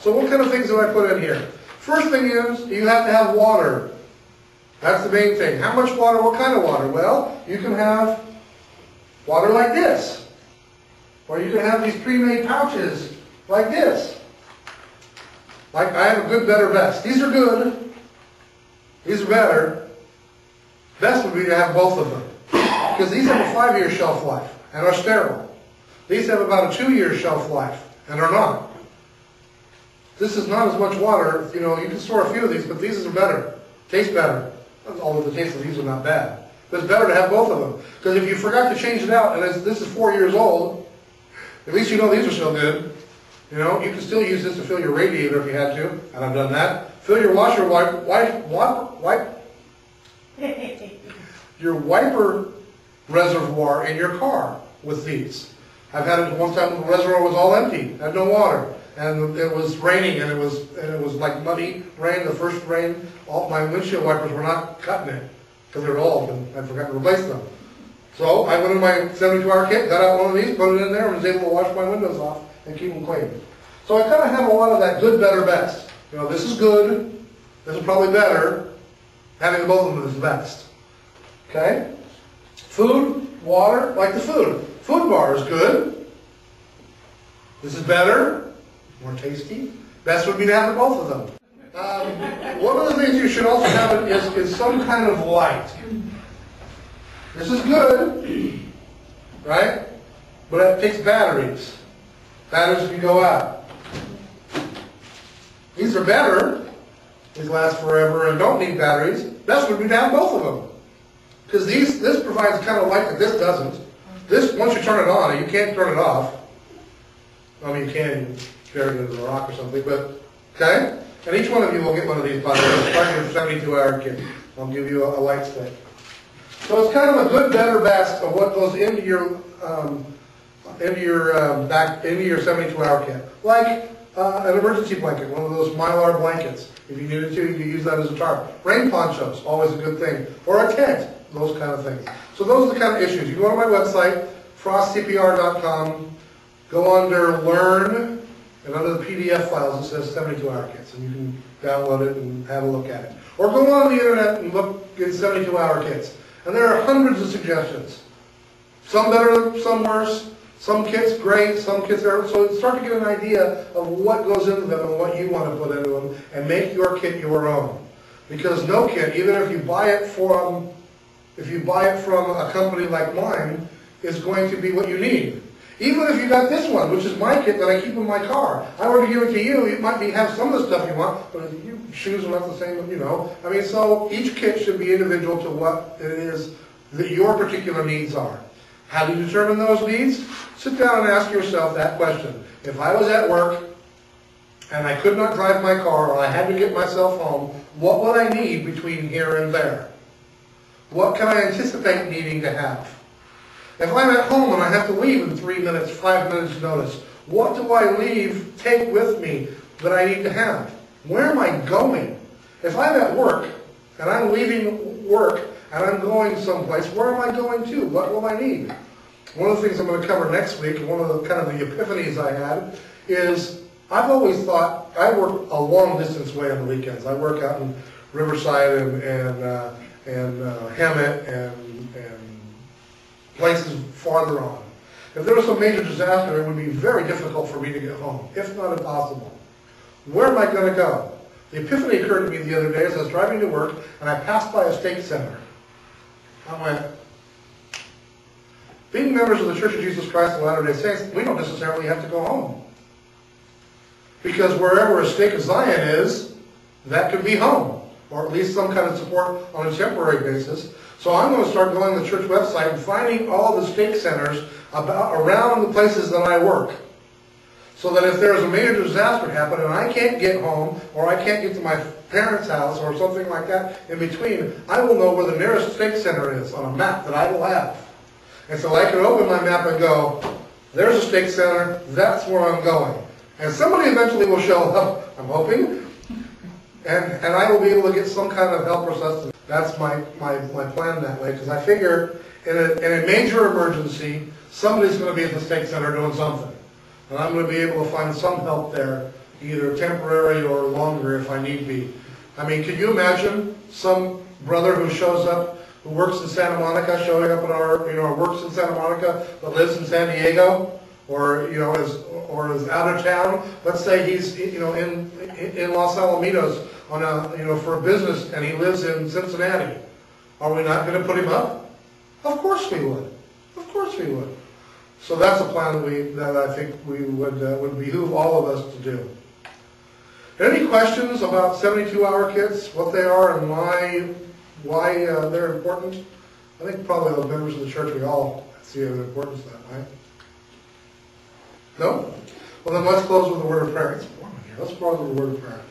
So what kind of things do I put in here? First thing is, you have to have water. That's the main thing. How much water? What kind of water? Well, you can have water like this. Or you can have these pre-made pouches like this. Like I have a good, better, best. These are good. These are better. Best would be to have both of them. Because these have a 5-year shelf life and are sterile. These have about a 2-year shelf life and are not. This is not as much water. You know, you can store a few of these, but these are better. Taste better. Although the taste of these are not bad. But it's better to have both of them. Because if you forgot to change it out, and this is 4 years old, at least you know these are still good. You know, you can still use this to fill your radiator if you had to, and I've done that. Fill your washer your wiper reservoir in your car with these. I've had it one time when the reservoir was all empty, had no water, and it was raining, and it was like muddy rain. The first rain, all my windshield wipers were not cutting it because they were old, and I forgot to replace them. So I went in my 72-hour kit, got out one of these, put it in there, and was able to wash my windows off and keep them clean. So I kind of have a lot of that good, better, best. You know, this is good. This is probably better. Having both of them is best. Okay? Food, water, like the food. Food bar is good. This is better, more tasty. Best would be to have both of them. One of the things you should also have is some kind of light. This is good, right? But it takes batteries. Batteries can go out. These are better. These last forever and don't need batteries. Best would be to have both of them. Because this provides kind of light that this doesn't. This, once you turn it on, you can't turn it off. I mean, you can bury it into a rock or something, but, okay? And each one of you will get one of these, by the way. It's part of your 72-hour kit. I'll give you a light stick. So it's kind of a good, better, best of what goes into your 72-hour kit. Like an emergency blanket, one of those Mylar blankets. If you needed to, you could use that as a tarp. Rain ponchos, always a good thing. Or a tent, those kind of things. So those are the kind of issues. You go to my website, FROSTOCPR.com, go under Learn, and under the PDF files it says 72-hour kits, and you can download it and have a look at it. Or go on the internet and look at 72-hour kits. And there are hundreds of suggestions. Some better, some worse. Some kits great, some kits are, so start to get an idea of what goes into them and what you want to put into them, and make your kit your own. Because no kit, even if you buy it from a company like mine, is going to be what you need. Even if you got this one, which is my kit that I keep in my car, I were to give it to you, it might have some of the stuff you want, but your shoes are not the same, you know. I mean, so each kit should be individual to what it is that your particular needs are. How do you determine those needs? Sit down and ask yourself that question. If I was at work and I could not drive my car, or I had to get myself home, what would I need between here and there? What can I anticipate needing to have? If I'm at home and I have to leave in 3 minutes, 5 minutes notice, what do I take with me that I need to have? Where am I going? If I'm at work and I'm leaving work and I'm going someplace, where am I going to? What will I need? One of the things I'm going to cover next week, one of the kind of the epiphanies I had, is I've always thought, I work a long distance way on the weekends. I work out in Riverside and Hemet and places farther on. If there was some major disaster, it would be very difficult for me to get home, if not impossible. Where am I going to go? The epiphany occurred to me the other day as I was driving to work, and I passed by a stake center. I went, being members of the Church of Jesus Christ of Latter-day Saints, we don't necessarily have to go home. Because wherever a stake of Zion is, that could be home, or at least some kind of support on a temporary basis. So I'm going to start going to the church website and finding all the stake centers around the places that I work. So that if there's a major disaster happen and I can't get home, or I can't get to my parents' house, or something like that in between, I will know where the nearest stake center is on a map that I will have. And so I can open my map and go, there's a stake center, that's where I'm going. And somebody eventually will show up, I'm hoping, and I will be able to get some kind of help or sustenance. That's my plan that way, because I figure in a major emergency, somebody's going to be at the stake center doing something. And I'm going to be able to find some help there either temporary or longer if I need be. I mean, could you imagine some brother who shows up, who works in Santa Monica, showing up at our, works in Santa Monica, but lives in San Diego, or, is out of town? Let's say he's, in Los Alamitos on for a business, and he lives in Cincinnati. Are we not going to put him up? Of course we would. Of course we would. So that's a plan that I think we would behoove all of us to do. Any questions about 72-hour kits, what they are and why they're important? I think probably the members of the church, we all see the importance of that, right? No? Well then let's close with a word of prayer. It's warm in here. Let's close with a word of prayer.